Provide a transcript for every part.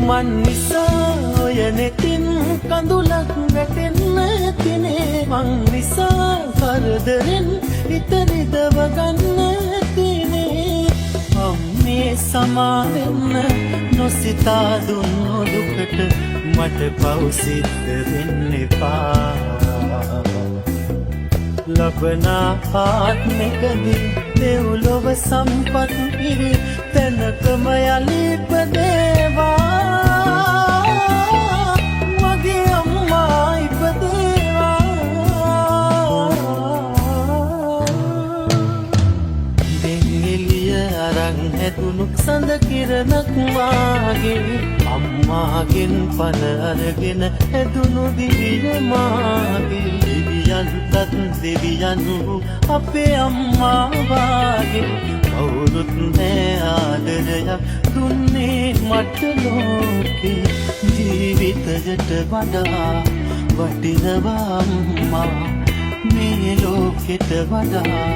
මන් නිසා ඔය නෙතින් කඳුලක් වැටෙන්න ඇතිනේ මං නිසා කරදරෙන් හිත රිදව ගන්න ඇතිනේ අම්මේ සමා වෙන්න නොසිතා දුන්නු දුකට මට පව් සිද්ධ වෙන්න එපා ලබන ආත්මෙකදී දෙව්ලොව සම්පත් පිරි තැනකම යලි ඉපදේවා මගේ අම්මා ඉපදේවා දෙන්නෙලිය අරන් හැදුණු සඳ කිරණක් වාගේ අම්මාගෙන් පණ අරගෙන හැදුණු දිවිය මාගේ දෙවියන්ටත් දෙවියන් අපේ අම්මා වාගේ කවුරුත් නෑ ආදරයක් දුන්නේ මට ලෝකේ ජීවිතයට වඩා වටිනවා අම්මා මේ ලෝකෙට වඩා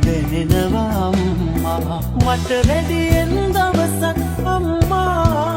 දැනෙනවා අම්මා මට වැඩියෙන් දවසක් අම්මා